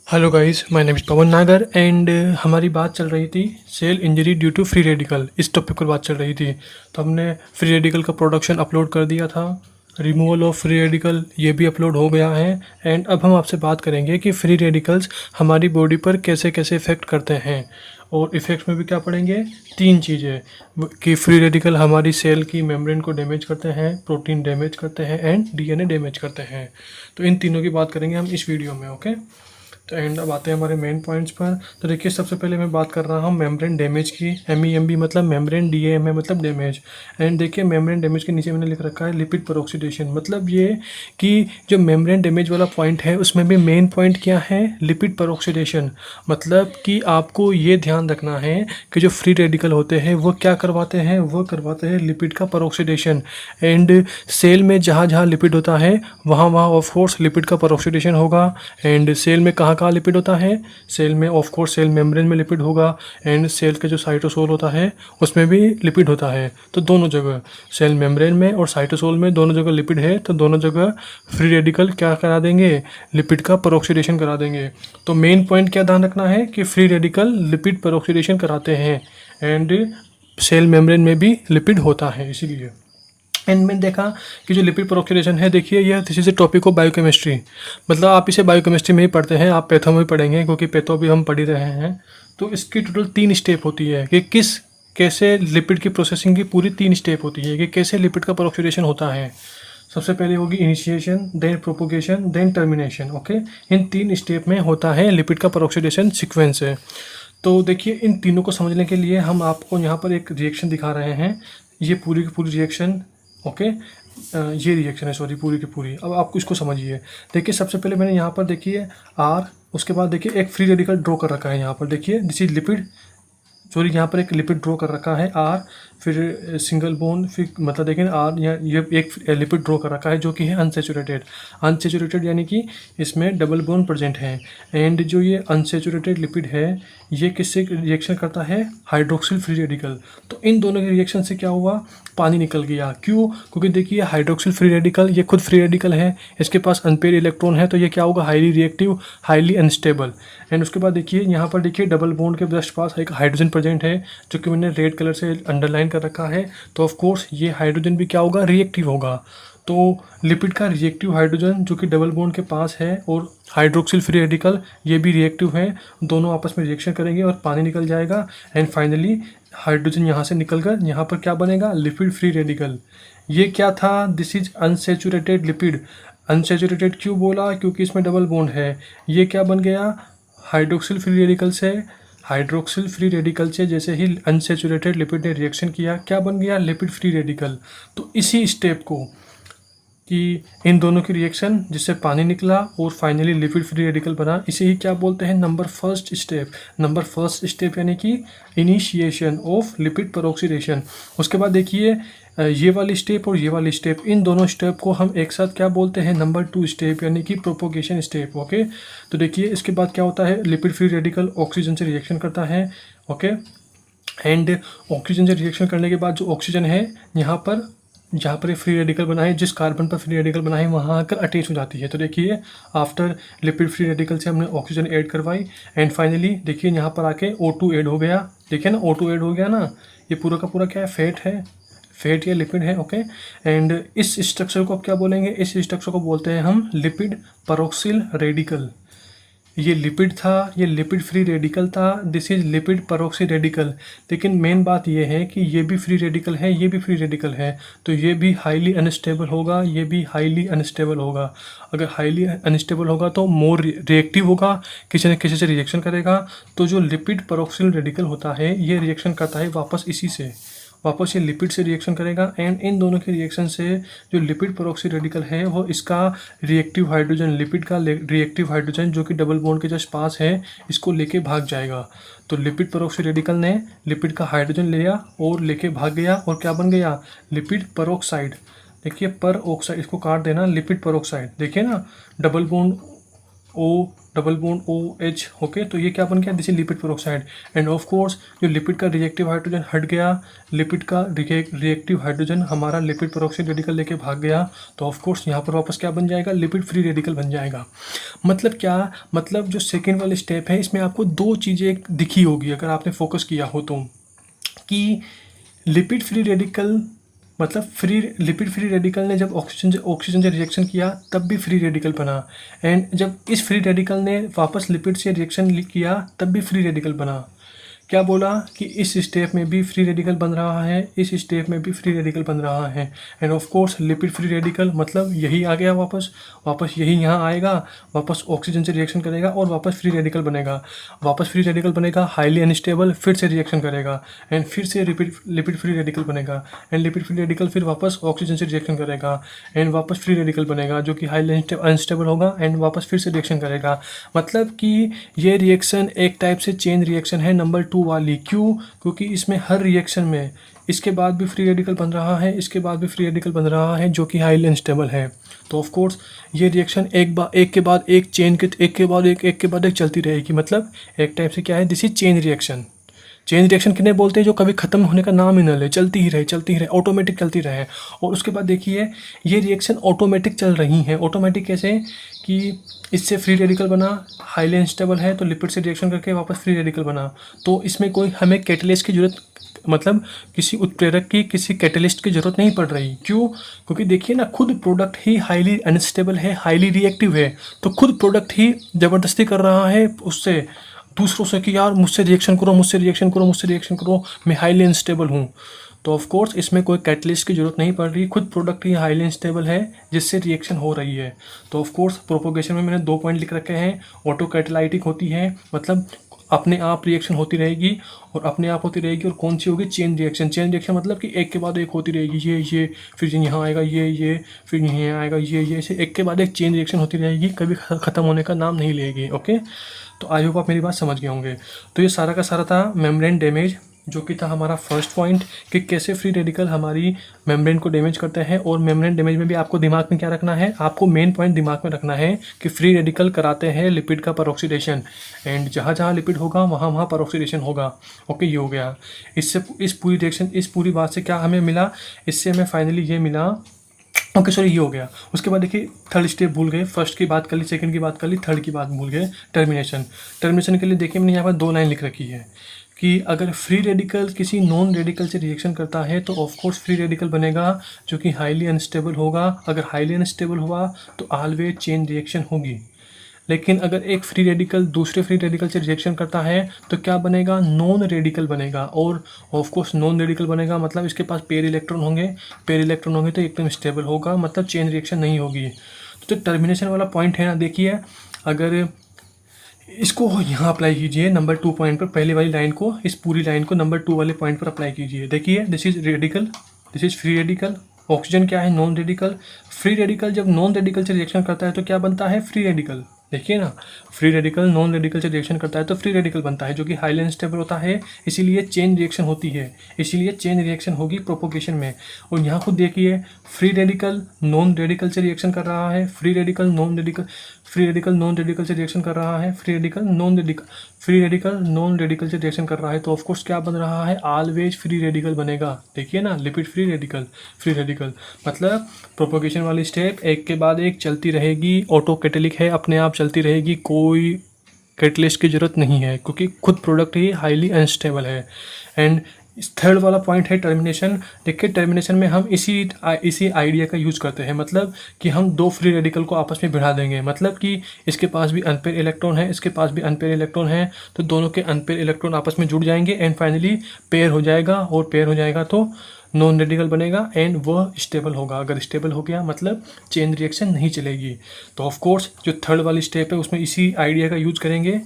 Hello guys, my name is Pavan Nagar and हमारी बात चल रही थी cell injury due to free radical. इस टॉपिक पर बात चल रही थी। तो हमने फ्री रेडिकल का प्रोडक्शन अपलोड कर दिया था, रिमूवल ऑफ फ्री रेडिकल ये भी अपलोड हो गया है। एंड अब हम आपसे बात करेंगे कि फ्री रेडिकल्स हमारी बॉडी पर कैसे कैसे इफ़ेक्ट करते हैं। और इफ़ेक्ट्स में भी क्या पढ़ेंगे, तीन चीज़ें कि फ्री रेडिकल हमारी सेल की मेम्ब्रेन को डैमेज करते हैं, प्रोटीन डैमेज करते हैं एंड डीएनए डैमेज करते हैं। तो इन तीनों की बात करेंगे हम इस वीडियो में। ओके, तो एंड अब आते हैं हमारे मेन पॉइंट्स पर। तो देखिए, सबसे पहले मैं बात कर रहा हूँ मेम्ब्रेन डैमेज की। MEMB मतलब मेम्ब्रेन, DAM है मतलब डैमेज। एंड देखिए, मेम्ब्रेन डैमेज के नीचे मैंने लिख रखा है लिपिड पेरोक्सीडेशन। मतलब ये कि जो मेम्ब्रेन डैमेज वाला पॉइंट है उसमें भी मेन पॉइंट क्या है, लिपिड पेरोक्सीडेशन। मतलब कि आपको ये ध्यान रखना है कि जो फ्री रेडिकल होते हैं वो क्या करवाते हैं, वो करवाते हैं लिपिड का पेरोक्सीडेशन। एंड सेल में जहाँ जहाँ लिपिड होता है वहाँ वहाँ ऑफ कोर्स लिपिड का पेरोक्सीडेशन होगा। एंड सेल में कहाँ कहाँ लिपिड होता है, सेल में ऑफ कोर्स सेल मेम्ब्रेन में लिपिड होगा। एंड सेल का जो साइटोसोल होता है उसमें भी लिपिड होता है। तो दोनों जगह सेल मेम्ब्रेन में और साइटोसोल में दोनों जगह लिपिड है। तो दोनों जगह फ्री रेडिकल क्या करा देंगे, लिपिड का पेरोक्सीडेशन करा देंगे। तो मेन पॉइंट क्या ध्यान रखना है कि फ्री रेडिकल लिपिड पेरोक्सीडेशन कराते हैं एंड सेल मेम्ब्रेन में भी लिपिड होता है इसीलिए। एंड मैंने देखा कि जो लिपिड पेरोक्सीडेशन है, देखिए यह this is a topic of biochemistry. मतलब आप इसे बायोकेमिस्ट्री में ही पढ़ते हैं, आप पैथो में भी पढ़ेंगे क्योंकि पैथो भी हम पढ़ ही रहे हैं। तो इसकी टोटल 3 स्टेप होती है कि कैसे लिपिड की प्रोसेसिंग की पूरी 3 स्टेप होती है कि कैसे लिपिड का पेरोक्सीडेशन होता है। सबसे पहले होगी initiation, then propagation, then termination. Okay, इन 3 स्टेप में होता है लिपिड का पेरोक्सीडेशन सीक्वेंस है। तो देखिए, इन तीनों को समझने के लिए हम आपको यहाँ पर एक रिएक्शन दिखा रहे हैं। ये पूरी की पूरी रिएक्शन, ओके, ये रिएक्शन है, सॉरी, पूरी की पूरी। अब आप इसको समझिए। देखिए, सबसे पहले मैंने यहाँ पर देखिए R, उसके बाद देखिए एक फ्री रेडिकल ड्रॉ कर रखा है यहाँ पर। देखिए दिस इज लिपिड, सॉरी, यहाँ पर एक लिपिड ड्रॉ कर रखा है R, फिर सिंगल बॉन्ड, फिर मतलब देखिए R, ये एक लिपिड ड्रॉ कर रखा है जो कि है अनसेचुरेटेड। अनसेचुरेटेड यानी कि इसमें डबल बॉन्ड प्रेजेंट है। एंड जो ये अनसेचुरेटेड लिपिड है ये किससे रिएक्शन करता है, हाइड्रोक्सिल फ्री रेडिकल। तो इन दोनों के रिएक्शन से क्या हुआ, पानी निकल गया। क्यों, क्योंकि देखिए हाइड्रोक्सिल फ्री रेडिकल ये खुद फ्री रेडिकल है, इसके पास अनपेयर इलेक्ट्रॉन है, तो ये क्या होगा, highly reactive, highly unstable. And उसके बाद देखिए यहाँ पर देखिए डबल बॉन्ड के जस्ट पास एक हाइड्रोजन प्रेजेंट है जो कि मैंने रेड कलर से अंडरलाइन कर रखा है। तो ऑफ कोर्स ये हाइड्रोजन भी क्या होगा, रिएक्टिव होगा। तो लिपिड का रिएक्टिव हाइड्रोजन जो कि डबल बॉन्ड के पास है और हाइड्रोक्सिल फ्री रेडिकल ये भी रिएक्टिव है, दोनों आपस में रिएक्शन करेंगे और पानी निकल जाएगा। एंड फाइनली हाइड्रोजन यहाँ से निकलकर यहाँ पर क्या बनेगा, लिपिड फ्री रेडिकल। ये क्या था, this is unsaturated lipid. Unsaturated क्यों बोला, क्योंकि इसमें डबल बॉन्ड है। ये क्या बन गया, हाइड्रोक्सिल फ्री रेडिकल से, हाइड्रोक्सिल फ्री रेडिकल से जैसे ही अनसेचुरेटेड लिपिड ने रिएक्शन किया क्या बन गया, लिपिड फ्री रेडिकल। तो इसी स्टेप को कि इन दोनों की रिएक्शन जिससे पानी निकला और फाइनली लिपिड फ्री रेडिकल बना, इसे ही क्या बोलते हैं, number first step. Number first step यानी कि इनिशिएशन ऑफ लिपिड पेरोक्सीडेशन। उसके बाद देखिए ये वाली स्टेप और ये वाली स्टेप, इन दोनों स्टेप को हम एक साथ क्या बोलते हैं, नंबर 2 स्टेप यानी कि प्रोपोगेशन स्टेप। ओके, तो देखिए इसके बाद क्या होता है, लिपिड फ्री रेडिकल ऑक्सीजन से रिएक्शन करता है। ओके, एंड ऑक्सीजन से रिएक्शन करने के बाद जो ऑक्सीजन है यहाँ पर, जहाँ पर ये फ्री रेडिकल बना है, जिस कार्बन पर फ्री रेडिकल बना है वहाँ आकर अटैच हो जाती है। तो देखिए आफ्टर लिपिड फ्री रेडिकल से हमने ऑक्सीजन ऐड करवाई एंड फाइनली देखिए यहाँ पर आके O2 ऐड हो गया। देखिए ना, O2 ऐड हो गया ना, ये पूरा का पूरा क्या है, फैट है, फैट या लिपिड है। ओके, एंड इस स्ट्रक्चर को अब क्या बोलेंगे, इस स्ट्रक्चर को बोलते हैं हम लिपिड पेरोक्सिल रेडिकल। ये लिपिड था, ये लिपिड फ्री रेडिकल था, this is lipid peroxy radical. लेकिन मेन बात ये है कि ये भी फ्री रेडिकल है, ये भी फ्री रेडिकल है, तो ये भी हाईली अनस्टेबल होगा, ये भी हाईली अनस्टेबल होगा। अगर हाईली अनस्टेबल होगा तो मोर रिएक्टिव होगा, किसी न किसी से रिएक्शन करेगा। तो जो लिपिड पेरोक्सिल रेडिकल होता है ये रिएक्शन करता है वापस इसी से, वापस ये लिपिड से रिएक्शन करेगा। एंड इन दोनों के रिएक्शन से जो लिपिड पेरोक्सी रेडिकल है वो इसका रिएक्टिव हाइड्रोजन, लिपिड का रिएक्टिव हाइड्रोजन जो कि डबल बॉन्ड के जस्ट पास है, इसको लेके भाग जाएगा। तो लिपिड पेरोक्सी रेडिकल ने लिपिड का हाइड्रोजन लिया और लेके भाग गया और क्या बन गया, लिपिड पेरोक्साइड। देखिए पर ऑक्साइड, इसको काट देना, लिपिड पेरोक्साइड। देखिए ना, double bond O double bond OH, okay. तो ये क्या बन गया, this is lipid peroxide. End of course जो लिपिड का रिएक्टिव हाइड्रोजन हट गया, लिपिड का रिएक्टिव हाइड्रोजन हमारा लिपिड पेरोक्साइड रेडिकल लेके भाग गया, तो ऑफ कोर्स यहाँ पर वापस क्या बन जाएगा, लिपिड फ्री रेडिकल बन जाएगा। मतलब क्या, मतलब जो सेकेंड वाली स्टेप है इसमें आपको दो चीज़ें दिखी होगी अगर आपने फोकस किया हो तो, कि लिपिड फ्री रेडिकल मतलब लिपिड फ्री रेडिकल ने जब ऑक्सीजन से रिएक्शन किया तब भी फ्री रेडिकल बना, एंड जब इस फ्री रेडिकल ने वापस लिपिड से रिएक्शन किया तब भी फ्री रेडिकल बना। क्या बोला कि इस स्टेप में भी फ्री रेडिकल बन रहा है, इस स्टेप में भी फ्री रेडिकल बन रहा है। End of course lipid free radical मतलब यही आ गया, वापस यही यहाँ आएगा, वापस ऑक्सीजन से रिएक्शन करेगा और वापस फ्री रेडिकल बनेगा। वापस फ्री रेडिकल बनेगा, हाईली अनस्टेबल, फिर से रिएक्शन करेगा एंड फिर से लिपिड फ्री रेडिकल बनेगा, एंड लिपिड फ्री रेडिकल फिर वापस ऑक्सीजन से रिएक्शन करेगा एंड वापस फ्री रेडिकल बनेगा जो कि हाईली अनस्टेबल होगा एंड वापस फिर से रिएक्शन करेगा। मतलब कि ये रिएक्शन एक टाइप से चेन रिएक्शन है नंबर 2 वाली। क्यों? क्योंकि इसमें हर रिएक्शन में इसके बाद भी फ्री रेडिकल बन रहा है, इसके बाद भी फ्री रेडिकल बन रहा है जो कि हाईली अनस्टेबल है। तो ऑफ कोर्स ये रिएक्शन एक के बाद एक चेन के एक के बाद एक चलती रहेगी। मतलब एक टाइप से क्या है, this is chain reaction. Chain reaction किन्हें बोलते हैं, जो कभी ख़त्म होने का नाम ही न ले, चलती ही रहे, ऑटोमेटिक चलती रहे। और उसके बाद देखिए ये रिएक्शन ऑटोमेटिक चल रही हैं। ऑटोमेटिक कैसे, कि इससे फ्री रेडिकल बना, हाईली अनस्टेबल है तो लिपिड से रिएक्शन करके वापस फ्री रेडिकल बना। तो इसमें कोई हमें कैटलिस्ट की जरूरत, मतलब किसी उत्प्रेरक की, किसी कैटलिस्ट की ज़रूरत नहीं पड़ रही। क्यों? क्योंकि देखिए ना, खुद प्रोडक्ट ही हाईली अनस्टेबल है, हाईली रिएक्टिव है, तो खुद प्रोडक्ट ही ज़बरदस्ती कर रहा है उससे दूसरों से कि यार मुझसे रिएक्शन करो, मैं हाईली अनस्टेबल हूँ। तो ऑफ कोर्स इसमें कोई कैटलिस्ट की ज़रूरत नहीं पड़ रही, खुद प्रोडक्ट ही हाईली अनस्टेबल है जिससे रिएक्शन हो रही है। तो ऑफ कोर्स प्रोपोगेशन में मैंने 2 पॉइंट लिख रखे हैं। ऑटो कैटालाइटिक होती है, मतलब अपने आप रिएक्शन होती रहेगी, और अपने आप होती रहेगी। और कौन सी होगी, चेन रिएक्शन मतलब कि एक के बाद एक होती रहेगी, ये फिर यहाँ आएगा, ये फिर यहाँ आएगा, ये ऐसे एक के बाद एक चेन रिएक्शन होती रहेगी, कभी ख़त्म होने का नाम नहीं लेगी। ओके, तो आई होप आप मेरी बात समझ गए होंगे। तो ये सारा का सारा था मेम्ब्रेन डैमेज, जो कि था हमारा फर्स्ट पॉइंट, कि कैसे फ्री रेडिकल हमारी मेम्ब्रेन को डैमेज करते हैं। और मेम्ब्रेन डैमेज में भी आपको दिमाग में क्या रखना है, आपको मेन पॉइंट दिमाग में रखना है कि फ्री रेडिकल कराते हैं लिपिड का परऑक्सीडेशन, एंड जहाँ जहाँ लिपिड होगा वहाँ वहाँ परऑक्सीडेशन होगा। ओके, ये हो गया। इससे इस पूरी बात से क्या हमें मिला, इससे हमें फाइनली ये मिला। ओके सॉरी, ये हो गया। उसके बाद देखिए थर्ड स्टेप भूल गए, फर्स्ट की बात कर ली, सेकंड की बात कर ली, थर्ड की बात भूल गए, टर्मिनेशन के लिए देखिए मैंने यहाँ पर 2 लाइन लिख रखी है कि अगर फ्री रेडिकल किसी नॉन रेडिकल से रिएक्शन करता है तो ऑफ कोर्स फ्री रेडिकल बनेगा जो कि हाईली अनस्टेबल होगा। अगर हाईली अनस्टेबल हुआ तो ऑलवेज चेन रिएक्शन होगी। लेकिन अगर एक फ्री रेडिकल दूसरे फ्री रेडिकल से रिएक्शन करता है तो क्या बनेगा, नॉन रेडिकल बनेगा। और ऑफ कोर्स नॉन रेडिकल बनेगा मतलब इसके पास पेयर इलेक्ट्रॉन होंगे तो एकदम स्टेबल होगा, मतलब चेन रिएक्शन नहीं होगी। तो टर्मिनेशन वाला पॉइंट है ना, देखिए अगर इसको यहाँ अप्लाई कीजिए नंबर 2 पॉइंट पर, पहले वाली लाइन को, इस पूरी लाइन को नंबर 2 वाले पॉइंट पर अप्लाई कीजिए। देखिए this is radical, this is free radical, oxygen क्या है, नॉन रेडिकल। फ्री रेडिकल जब नॉन रेडिकल से रिएक्शन करता है तो क्या बनता है, फ्री रेडिकल। देखिए ना, फ्री रेडिकल नॉन रेडिकल से रिएक्शन करता है तो फ्री रेडिकल बनता है जो कि हाईली अनस्टेबल होता है, इसीलिए चेन रिएक्शन होती है, इसीलिए चेन रिएक्शन होगी प्रोपोगेशन में। और यहाँ खुद देखिए फ्री रेडिकल नॉन रेडिकल से रिएक्शन कर रहा है, फ्री रेडिकल नॉन रेडिकल से रिएक्शन कर रहा है, फ्री रेडिकल नॉन रेडिकल से रिएक्शन कर रहा है। तो ऑफकोर्स क्या बन रहा है, ऑलवेज फ्री रेडिकल बनेगा। देखिए ना, लिपिड फ्री रेडिकल मतलब प्रोपोगेशन वाली स्टेप एक के बाद एक चलती रहेगी, ऑटो कैटेलिक है, अपने आप चलती रहेगी, कोई कैटलिस्ट की ज़रूरत नहीं है क्योंकि खुद प्रोडक्ट ही हाईली अनस्टेबल है। एंड थर्ड वाला पॉइंट है टर्मिनेशन। देखिए टर्मिनेशन में हम इसी आइडिया का यूज़ करते हैं, मतलब कि हम 2 फ्री रेडिकल को आपस में भिड़ा देंगे, मतलब कि इसके पास भी अनपेयर इलेक्ट्रॉन है, इसके पास भी अनपेयर इलेक्ट्रॉन है, तो दोनों के अनपेयर इलेक्ट्रॉन आपस में जुड़ जाएंगे एंड फाइनली पेयर हो जाएगा, और पेयर हो जाएगा तो नॉन रेडिकल बनेगा एंड वह स्टेबल होगा। अगर स्टेबल हो गया मतलब चेन रिएक्शन नहीं चलेगी। तो ऑफ कोर्स जो थर्ड वाली स्टेप है उसमें इसी आइडिया का यूज़ करेंगे।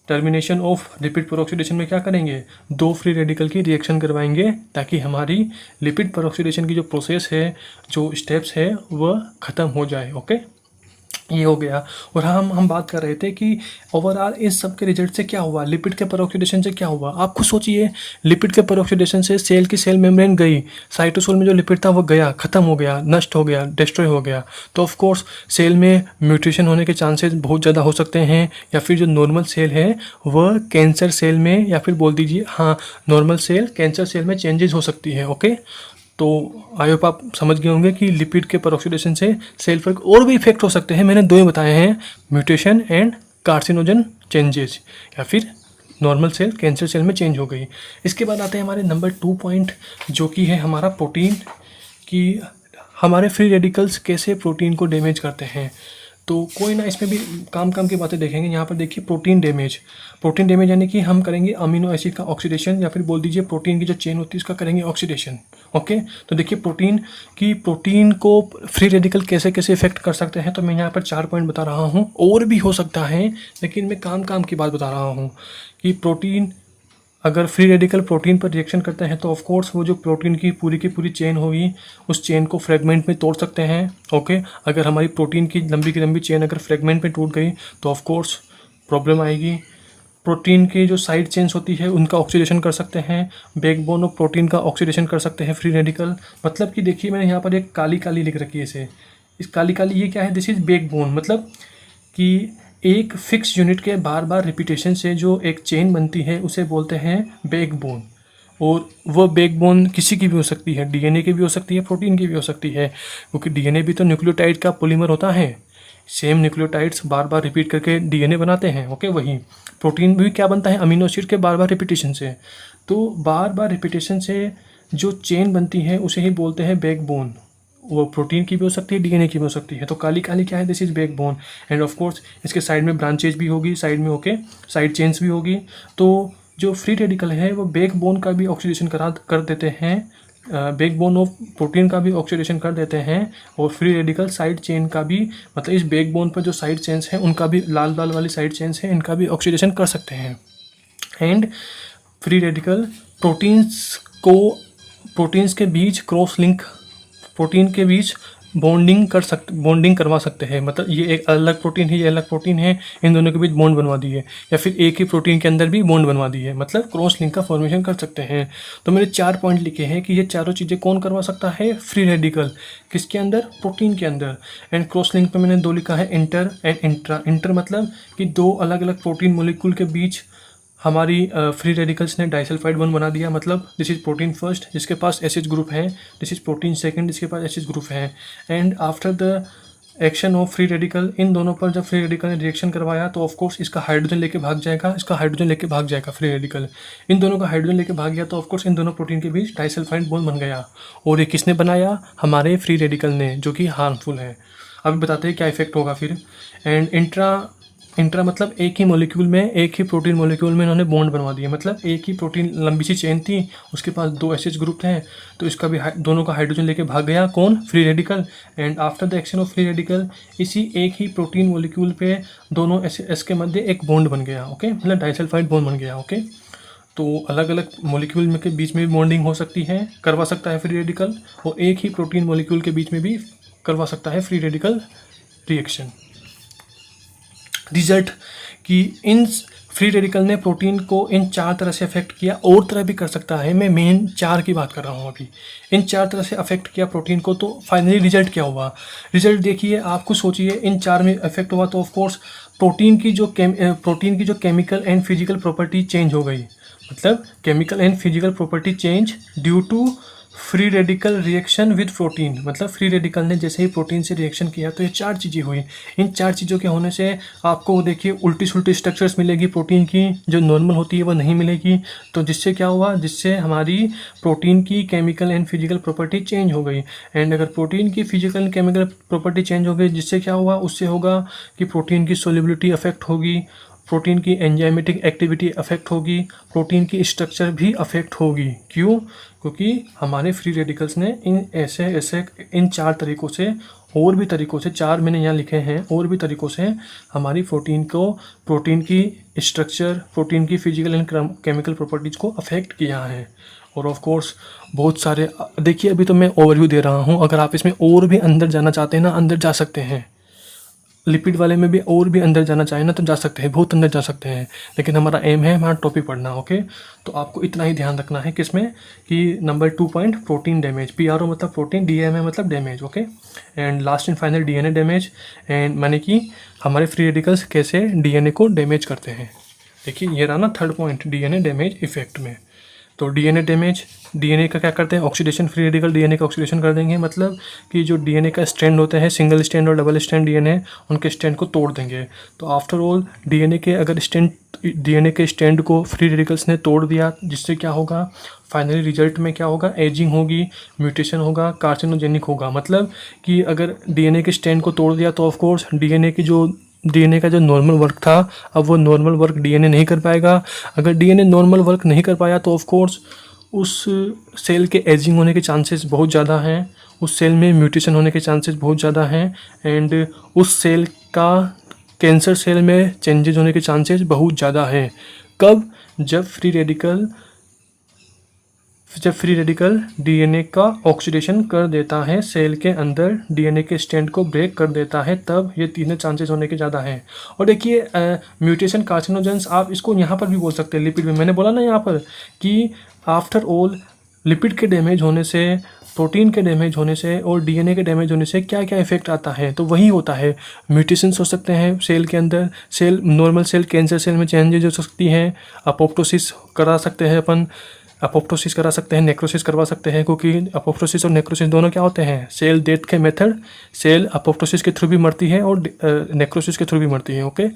टर्मिनेशन ऑफ लिपिड परऑक्सीडेशन में क्या करेंगे, 2 फ्री रेडिकल की रिएक्शन करवाएंगे ताकि हमारी लिपिड परऑक्सीडेशन की जो प्रोसेस है, जो स्टेप्स है, वह ख़त्म हो जाए। ओके, ये हो गया। और हम बात कर रहे थे कि ओवरऑल इस सब के रिजल्ट से क्या हुआ, लिपिड के परऑक्सीडेशन से क्या हुआ। आप खुद सोचिए, लिपिड के परऑक्सीडेशन से सेल की सेल मेम्ब्रेन गई, साइटोसोल में जो लिपिड था वो गया, खत्म हो गया, नष्ट हो गया, डिस्ट्रॉय हो गया। तो ऑफ कोर्स सेल में म्यूटेशन होने के चांसेस बहुत ज़्यादा हो सकते हैं, या फिर जो नॉर्मल सेल है वह कैंसर सेल में, या फिर बोल दीजिए हाँ नॉर्मल सेल कैंसर सेल में चेंजेस हो सकती है। ओके, तो आई होप आप समझ गए होंगे कि लिपिड के परऑक्सीडेशन से सेल पर और भी इफेक्ट हो सकते हैं। मैंने दो ही बताए हैं, म्यूटेशन एंड कार्सिनोजन चेंजेस, या फिर नॉर्मल सेल कैंसर सेल में चेंज हो गई। इसके बाद आते हैं हमारे नंबर 2 पॉइंट, जो कि है हमारा प्रोटीन की हमारे फ्री रेडिकल्स कैसे प्रोटीन को डैमेज करते हैं। तो कोई ना, इसमें भी काम की बातें देखेंगे। यहाँ पर देखिए प्रोटीन डैमेज यानी कि हम करेंगे अमीनो एसिड का ऑक्सीडेशन, या फिर बोल दीजिए प्रोटीन की जो चेन होती है उसका करेंगे ऑक्सीडेशन। ओके, तो देखिए प्रोटीन को फ्री रेडिकल कैसे कैसे इफेक्ट कर सकते हैं। तो मैं यहाँ पर 4 पॉइंट बता रहा हूँ, और भी हो सकता है, लेकिन मैं काम की बात बता रहा हूँ कि प्रोटीन अगर फ्री रेडिकल प्रोटीन पर रिएक्शन करते हैं तो ऑफ कोर्स वो जो प्रोटीन की पूरी चेन होगी उस चेन को फ्रेगमेंट में तोड़ सकते हैं। ओके, अगर हमारी प्रोटीन की लंबी चेन अगर फ्रेगमेंट में टूट गई तो ऑफ कोर्स प्रॉब्लम आएगी। प्रोटीन की जो साइड चेन्स होती है उनका ऑक्सीडेशन कर सकते हैं, बैकबोन ऑफ प्रोटीन का ऑक्सीडेशन कर सकते हैं फ्री रेडिकल। मतलब कि देखिए मैंने यहाँ पर एक काली लिख रखी है इसे, इस काली ये क्या है, दिस इज बैकबोन। मतलब कि एक फिक्स यूनिट के बार रिपीटेशन से जो एक चेन बनती है उसे बोलते हैं बैकबोन। और वह बैकबोन किसी की भी हो सकती है, डीएनए की भी हो सकती है, प्रोटीन की भी हो सकती है, क्योंकि डीएनए भी तो न्यूक्लियोटाइड का पॉलीमर होता है। सेम न्यूक्लियोटाइड्स बार रिपीट करके डीएनए बनाते हैं। ओके, वही प्रोटीन भी क्या बनता है, अमीनो एसिड के बार रिपीटेशन से। तो बार रिपीटेशन से जो चेन बनती है उसे ही बोलते हैं बैकबोन। वो प्रोटीन की भी हो सकती है, डीएनए की भी हो सकती है। तो काली क्या है, this is backbone. End of course इसके साइड में ब्रांचेज भी होगी, साइड में ओके साइड चेन्स भी होगी। तो जो फ्री रेडिकल है वो बैकबोन का भी ऑक्सीडेशन कर देते हैं, बैकबोन ऑफ प्रोटीन का भी ऑक्सीडेशन कर देते हैं, और फ्री रेडिकल साइड चेन का भी, मतलब इस बैकबोन पर जो साइड चेन्स हैं उनका भी, लाल वाली साइड चेन्स हैं, इनका भी ऑक्सीडेशन कर सकते हैं। एंड फ्री रेडिकल प्रोटीन्स के बीच क्रॉस लिंक, प्रोटीन के बीच बॉन्डिंग करवा सकते हैं। मतलब ये एक अलग प्रोटीन है, ये अलग प्रोटीन है, इन दोनों के बीच बॉन्ड बनवा दी है, या फिर एक ही प्रोटीन के अंदर भी बॉन्ड बनवा दी है, मतलब क्रॉस लिंक का फॉर्मेशन कर सकते हैं। तो मैंने 4 पॉइंट लिखे हैं कि ये चारों चीज़ें कौन करवा सकता है, फ्री रेडिकल। किसके अंदर, प्रोटीन के अंदर। एंड क्रॉस लिंक पर मैंने 2 लिखा है, इंटर एंड इंट्रा। इंटर मतलब कि 2 अलग प्रोटीन मोलिक्यूल के बीच हमारी फ्री रेडिकल्स ने डाइसल्फाइड बॉन्ड बना दिया। मतलब दिस इज प्रोटीन फर्स्ट जिसके पास एसएच ग्रुप है, दिस इज प्रोटीन सेकंड जिसके पास एसएच ग्रुप है। And after the action of free radical, इन दोनों पर जब फ्री रेडिकल ने रिएक्शन करवाया तो ऑफ कोर्स इसका हाइड्रोजन लेके भाग जाएगा, इसका हाइड्रोजन लेके भाग जाएगा फ्री रेडिकल। इन दोनों का हाइड्रोजन लेके भाग गया तो ऑफ कोर्स इन दोनों प्रोटीन के बीच डाइसल्फाइड बॉन्ड बन गया। और ये किसने बनाया, हमारे फ्री रेडिकल ने, जो कि हार्मफुल है। अभी बताते हैं क्या इफेक्ट होगा फिर। एंड इंट्रा मतलब एक ही मॉलिक्यूल में, एक ही प्रोटीन मॉलिक्यूल में इन्होंने बॉन्ड बनवा दिए। मतलब एक ही प्रोटीन लंबी सी चेन थी, उसके पास 2 एसएच ग्रुप थे, तो इसका भी दोनों का हाइड्रोजन लेके भाग गया कौन, free radical. And after the action of free radical, इसी एक ही प्रोटीन मॉलिक्यूल पे दोनों एस के मध्य एक बॉन्ड बन गया। ओके, मतलब डाइसल्फाइड बॉन्ड बन गया। ओके, तो अलग अलग मॉलिक्यूल में के बीच में भी बॉन्डिंग हो सकती है, करवा सकता है फ्री रेडिकल, और एक ही प्रोटीन मॉलिक्यूल के बीच में भी करवा सकता है फ्री रेडिकल रिएक्शन। रिजल्ट कि इन फ्री रेडिकल ने प्रोटीन को इन 4 तरह से अफेक्ट किया, और तरह भी कर सकता है, मैं मेन 4 की बात कर रहा हूँ अभी। इन 4 तरह से अफेक्ट किया प्रोटीन को। तो फाइनली रिजल्ट क्या हुआ, रिजल्ट देखिए, आप कुछ सोचिए, इन 4 में अफेक्ट हुआ तो ऑफ कोर्स प्रोटीन की जो chemical and physical property change हो गई। मतलब chemical and physical property change due to free radical reaction with protein. मतलब फ्री रेडिकल ने जैसे ही प्रोटीन से रिएक्शन किया तो ये 4 चीज़ें हुई। इन 4 चीज़ों के होने से आपको देखिए उल्टी सुल्टी स्ट्रक्चर्स मिलेगी प्रोटीन की, जो नॉर्मल होती है वो नहीं मिलेगी। तो जिससे क्या हुआ, जिससे हमारी प्रोटीन की chemical and physical property change हो गई। एंड अगर प्रोटीन की physical and chemical property change हो गई, जिससे क्या हुआ, उससे होगा कि प्रोटीन की सोल्युबिलिटी अफेक्ट होगी, प्रोटीन की एंजाइमेटिक एक्टिविटी अफेक्ट होगी, प्रोटीन की स्ट्रक्चर भी अफेक्ट होगी। क्यों, क्योंकि हमारे फ्री रेडिकल्स ने इन 4 तरीक़ों से, और भी तरीक़ों से, 4 मैंने यहाँ लिखे हैं, और भी तरीक़ों से हमारी प्रोटीन की स्ट्रक्चर, प्रोटीन की फिजिकल एंड केमिकल प्रॉपर्टीज़ को अफेक्ट किया है। और ऑफ कोर्स बहुत सारे, देखिए अभी तो मैं ओवरव्यू दे रहा हूँ, अगर आप इसमें और भी अंदर जाना चाहते हैं ना, अंदर जा सकते हैं। लिपिड वाले में भी और भी अंदर जाना चाहे ना तो जा सकते हैं, बहुत अंदर जा सकते हैं, लेकिन हमारा एम है हमारा टॉपिक पढ़ना। ओके, तो आपको इतना ही ध्यान रखना है किसमें कि number 2 point protein damage, PRO मतलब प्रोटीन, DMA मतलब damage. Okay, and last and final DNA damage, and माने कि हमारे फ्री रेडिकल्स कैसे DNA को डैमेज करते हैं। देखिए ये रहा ना third point, DNA damage effect में। तो DNA डैमेज, DNA का क्या करते हैं, ऑक्सीडेशन, फ्री रेडिकल DNA का ऑक्सीडेशन कर देंगे, मतलब कि जो DNA का स्ट्रैंड होते हैं, सिंगल स्ट्रैंड और डबल स्ट्रैंड DNA, उनके स्ट्रैंड को तोड़ देंगे। तो आफ्टर ऑल DNA के अगर DNA के स्ट्रैंड को फ्री रेडिकल्स ने तोड़ दिया, जिससे क्या होगा, फाइनली रिजल्ट में क्या होगा, एजिंग होगी, म्यूटेशन होगा, कार्सिनोजेनिक होगा। मतलब कि अगर DNA के स्ट्रैंड को तोड़ दिया तो ऑफ कोर्स DNA का जो नॉर्मल वर्क था, अब वो नॉर्मल वर्क DNA नहीं कर पाएगा। अगर DNA नॉर्मल वर्क नहीं कर पाया तो ऑफ कोर्स उस सेल के एजिंग होने के चांसेस बहुत ज़्यादा हैं, उस सेल में म्यूटेशन होने के चांसेस बहुत ज़्यादा हैं, एंड उस सेल का कैंसर सेल में चेंजेस होने के चांसेस बहुत ज़्यादा हैं। कब? जब फ्री रेडिकल DNA का ऑक्सीडेशन कर देता है, सेल के अंदर DNA के स्ट्रैंड को ब्रेक कर देता है, तब ये तीनों चांसेस होने के ज़्यादा हैं। और देखिए म्यूटेशन, कार्सिनोजेंस, आप इसको यहाँ पर भी बोल सकते हैं, लिपिड में। मैंने बोला ना यहाँ पर कि आफ्टर ऑल लिपिड के डैमेज होने से, प्रोटीन के डैमेज होने से और DNA के डैमेज होने से क्या क्या इफेक्ट आता है, तो वही होता है। म्यूटेशंस हो सकते हैं सेल के अंदर, cell normal cell cancer cell में चेंजेज हो सकती हैं, अपोप्टोसिस करा सकते हैं अपन, अपोप्टोसिस करा सकते हैं, नेक्रोसिस करवा सकते हैं, क्योंकि अपोप्टोसिस और नेक्रोसिस दोनों क्या होते हैं, सेल डेथ के मेथड। सेल अपोप्टोसिस के थ्रू भी मरती है और नेक्रोसिस के थ्रू भी मरती है। ओके,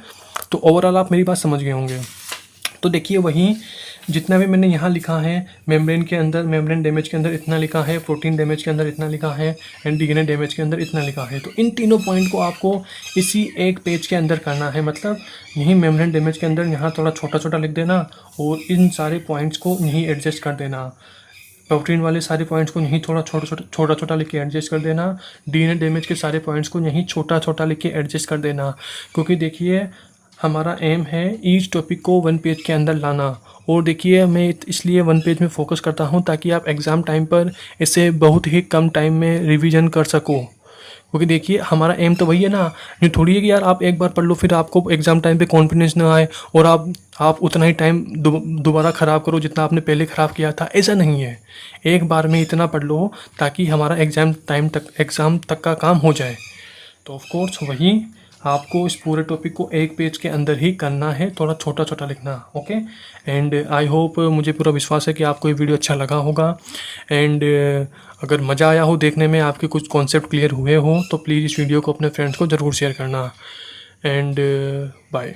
तो ओवरऑल आप मेरी बात समझ गए होंगे। तो देखिए वही जितना भी मैंने यहाँ लिखा है, मेम्ब्रेन के अंदर, मेम्ब्रेन डैमेज के अंदर इतना लिखा है, प्रोटीन डैमेज के अंदर इतना लिखा है, एंड DNA डैमेज के अंदर इतना लिखा है। तो इन तीनों पॉइंट को आपको इसी एक पेज के अंदर करना है। मतलब यहीं मेम्ब्रेन डैमेज के अंदर यहाँ थोड़ा छोटा छोटा लिख देना और इन सारे पॉइंट्स को यहीं एडजस्ट कर देना। प्रोटीन वाले सारे पॉइंट्स को यहीं थोड़ा छोटा छोटा लिख के एडजस्ट कर देना। DNA डैमेज के सारे पॉइंट्स को यहीं छोटा छोटा लिख के एडजस्ट कर देना, क्योंकि देखिए हमारा एम है ईच टॉपिक को 1 पेज के अंदर लाना। और देखिए मैं इसलिए 1 पेज में फोकस करता हूँ ताकि आप एग्ज़ाम टाइम पर इसे बहुत ही कम टाइम में रिवीजन कर सको। क्योंकि देखिए हमारा एम तो वही है ना, ये थोड़ी है कि यार आप एक बार पढ़ लो फिर आपको एग्ज़ाम टाइम पे कॉन्फिडेंस ना आए और आप उतना ही टाइम दोबारा ख़राब करो जितना आपने पहले ख़राब किया था। ऐसा नहीं है, एक बार में इतना पढ़ लो ताकि हमारा एग्ज़ाम तक का काम हो जाए। तो ऑफकोर्स वही आपको इस पूरे टॉपिक को 1 पेज के अंदर ही करना है, थोड़ा छोटा छोटा लिखना। ओके, एंड आई होप, मुझे पूरा विश्वास है कि आपको ये वीडियो अच्छा लगा होगा, एंड अगर मज़ा आया हो देखने में, आपके कुछ कॉन्सेप्ट क्लियर हुए हो, तो प्लीज़ इस वीडियो को अपने फ्रेंड्स को ज़रूर शेयर करना। And bye.